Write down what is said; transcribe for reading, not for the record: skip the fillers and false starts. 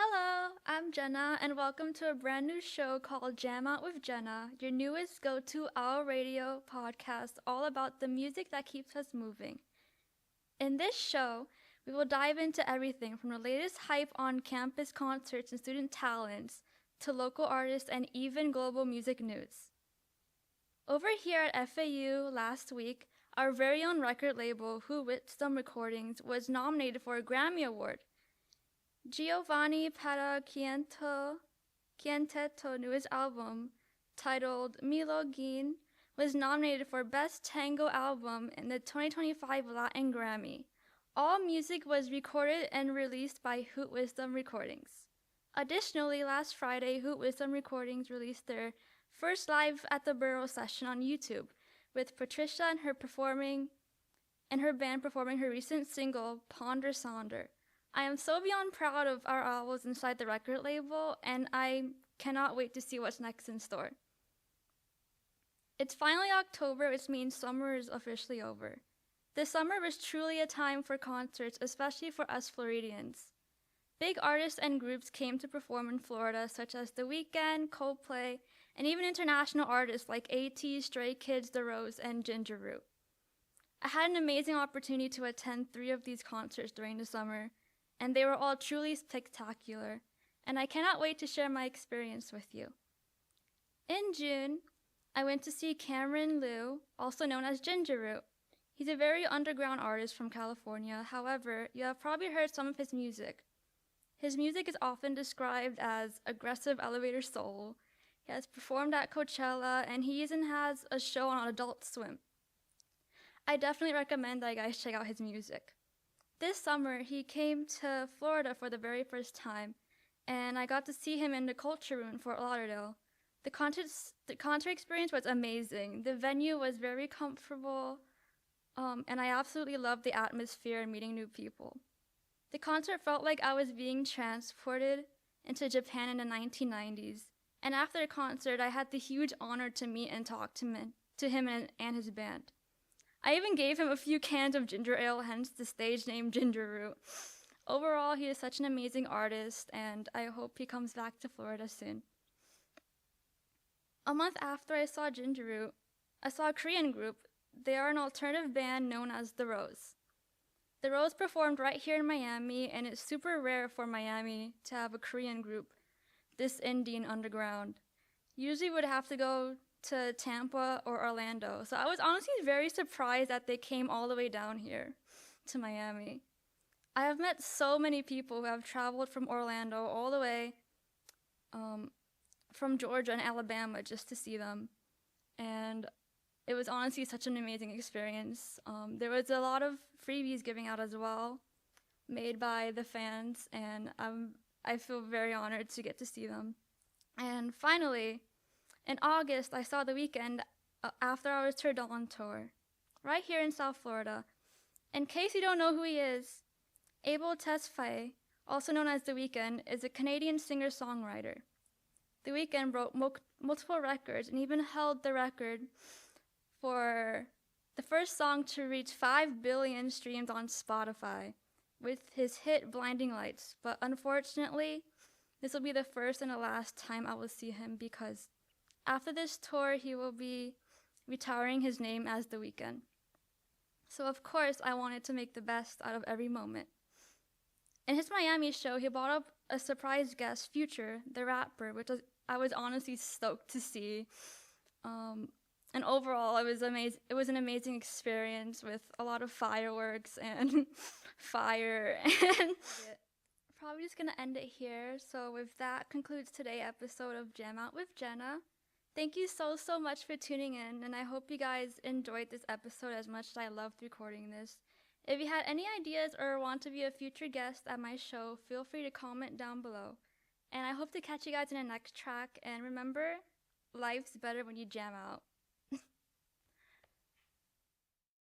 Hello, I'm Jenna, and welcome to a brand new show called Jam Out with Jenna, your newest go to hour radio podcast all about the music that keeps us moving. In this show, we will dive into everything from the latest hype on campus concerts and student talents to local artists and even global music news. Over here at FAU last week, our very own record label, Hootwisdom Recordings, was nominated for a Grammy Award. Giovanni Chiantetto's newest album, titled Milogin, was nominated for Best Tango Album in the 2025 Latin Grammy. All music was recorded and released by Hootwisdom Recordings. Additionally, last Friday, Hootwisdom Recordings released their first live at the Burrow session on YouTube, with Patricia and her band performing her recent single, Ponder Sonder. I am so beyond proud of our owls inside the record label, and I cannot wait to see what's next in store. It's finally October, which means summer is officially over. This summer was truly a time for concerts, especially for us Floridians. Big artists and groups came to perform in Florida, such as The Weeknd, Coldplay, and even international artists like AT, Stray Kids, The Rose, and Ginger Root. I had an amazing opportunity to attend 3 of these concerts during the summer, and they were all truly spectacular, and I cannot wait to share my experience with you. In June, I went to see Cameron Liu, also known as Ginger Root. He's a very underground artist from California. However, you have probably heard some of his music. His music is often described as aggressive elevator soul. He has performed at Coachella, and he even has a show on Adult Swim. I definitely recommend that you guys check out his music. This summer, he came to Florida for the very first time, and I got to see him in the Culture Room in Fort Lauderdale. The concert experience was amazing. The venue was very comfortable, and I absolutely loved the atmosphere and meeting new people. The concert felt like I was being transported into Japan in the 1990s, and after the concert, I had the huge honor to meet and talk to him and his band. I even gave him a few cans of ginger ale, hence the stage name Ginger Root. Overall, he is such an amazing artist, and I hope he comes back to Florida soon. A month after I saw Ginger Root, I saw a Korean group. They are an alternative band known as The Rose. The Rose performed right here in Miami, and it's super rare for Miami to have a Korean group this indie and underground. Usually would have to go to Tampa or Orlando. So I was honestly very surprised that they came all the way down here to Miami. I have met so many people who have traveled from Orlando all the way from Georgia and Alabama just to see them. And it was honestly such an amazing experience. There was a lot of freebies giving out as well, made by the fans, and I feel very honored to get to see them. And finally, in August, I saw The Weeknd after our Tour on tour, right here in South Florida. In case you don't know who he is, Abel Tesfaye, also known as The Weeknd, is a Canadian singer-songwriter. The Weeknd broke multiple records and even held the record for the first song to reach 5 billion streams on Spotify with his hit Blinding Lights. But unfortunately, this will be the first and the last time I will see him, because after this tour, he will be retiring his name as The Weeknd. So of course, I wanted to make the best out of every moment. In his Miami show, he brought up a surprise guest, Future, the rapper, I was honestly stoked to see. And overall, it was an amazing experience with a lot of fireworks and fire. And probably just gonna end it here. So with that concludes today's episode of Jam Out with Jenna. Thank you so much for tuning in, and I hope you guys enjoyed this episode as much as I loved recording this. If you had any ideas or want to be a future guest at my show, feel free to comment down below. And I hope to catch you guys in the next track, and remember, life's better when you jam out.